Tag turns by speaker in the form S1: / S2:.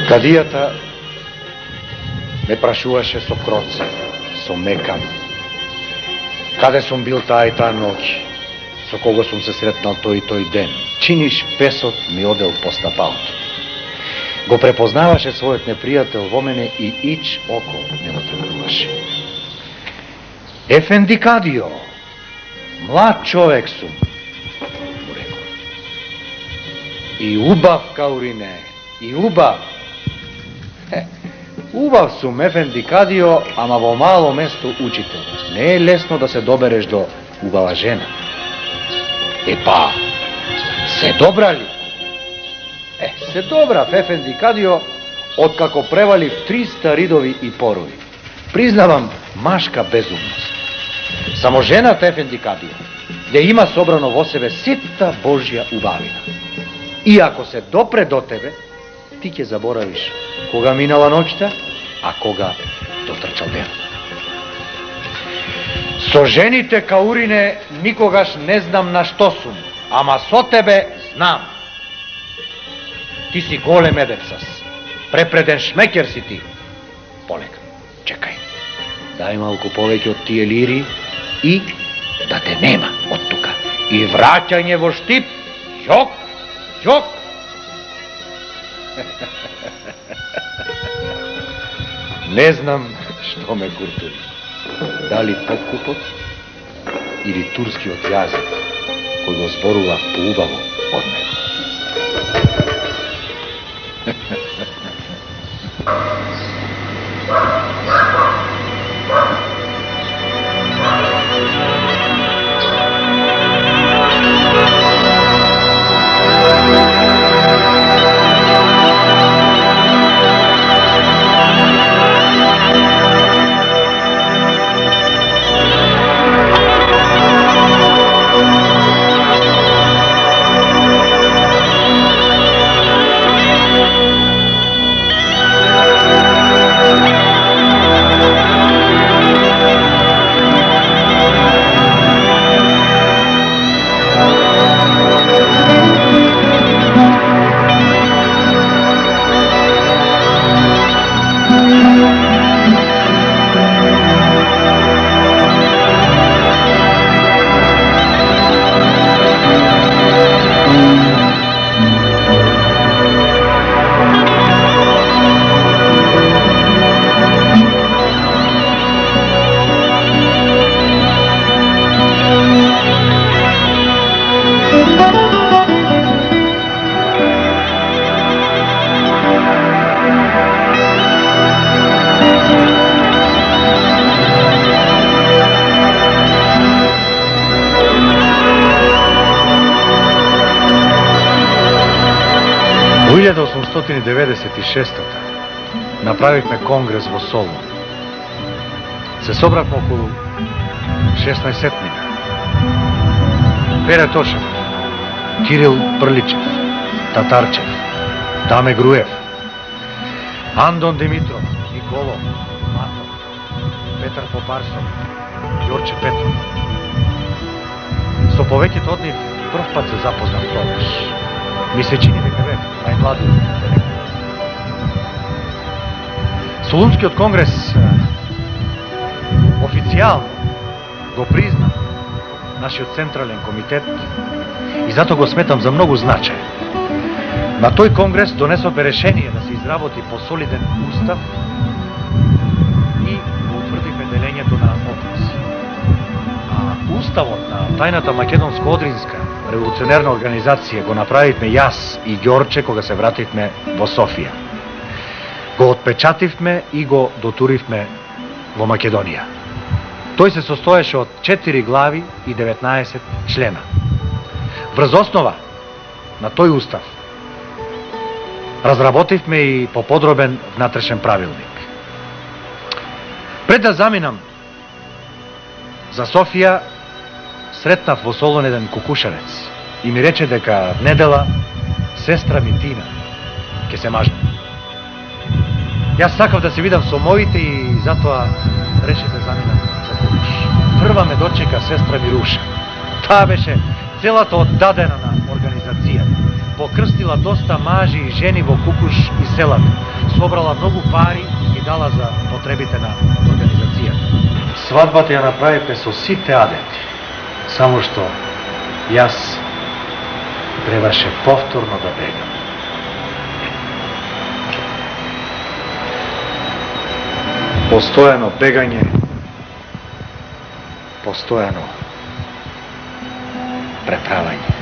S1: Кадијата ме прашуваше со кроце, со мекан. Каде сум бил таа и таа ноќ? Со кого сум се сретнал тој и тој ден? Чиниш песот ми одел по стапалото. Го препознаваше својот непријател во мене и ич око не го тргнуваше. Ефенди Кадио, млад човек сум, му рекол. И убав, Каурине, и убав. Убав сум, Ефенди Кадио, ама во мало место учител. Не е лесно да се добереш до убава жена. Епа, се добра ли? Се добрав, Ефенди Кадио, откако превалив 300 ридови и порови. Признавам машка безумност. Само жената, Ефенди Кадио, ја има собрано во себе ситта Божја убавина. И ако се допре до тебе, ти ќе заборавиш кога минала ноќта, а кога дотрчал ден. Со жените, Каурине, никогаш не знам на што сум, ама со тебе знам. Ти си голем едепсас, препреден шмекер си ти. Полека, чекај. Дај малку повеќе од тие лири и да те нема од тука. И враќање во Штип, јок, јок. Не знам што ме куртури. Дали подкупот или турскиот јазик кој го зборува поубаво од него. Во 1896 направивме конгрес во Солун. Се собравме околу 16-тнина. Пере Тошев, Кирил Прличев, Татарчев, Даме Груев, Андон Димитров, Николо, Матов, Петар Попарсов, Јорче Петров. Со повеќето од нив прв пат се запознав тогаш. Ми се чини дека бев најмлади. Солунскиот конгрес официјално го призна нашиот централен комитет и зато го сметам за многу значаен. На тој конгрес донесовме решение да се изработи посолиден устав и го утврдивме делењето на област. А уставот на тајната македонско-одринска револуционерна организација го направивме јас и Ѓорче кога се вративме во Софија. Го отпечативме и го дотуривме во Македонија. Тој се состоеше од 4 глави и 19 члена. Врз основа на тој устав разработивме и поподробен внатрешен правилник. Пред да заминам за Софија, сретнав во Солун еден кукушарец и ми рече дека недела сестра ми Тина ќе се мажне. Јас сакав да се видам со моите и затоа решив да заминам за Кукуш. Прва ме дочека сестра Мируша. Таа беше целата оддадена на организацијата. покрстила доста мажи и жени во Кукуш и селата, собрала многу пари и дала за потребите на организацијата. Свадбата ја направи со сите адети, само што јас требаше повторно да бегам. Постојано бегање, постојано преправање.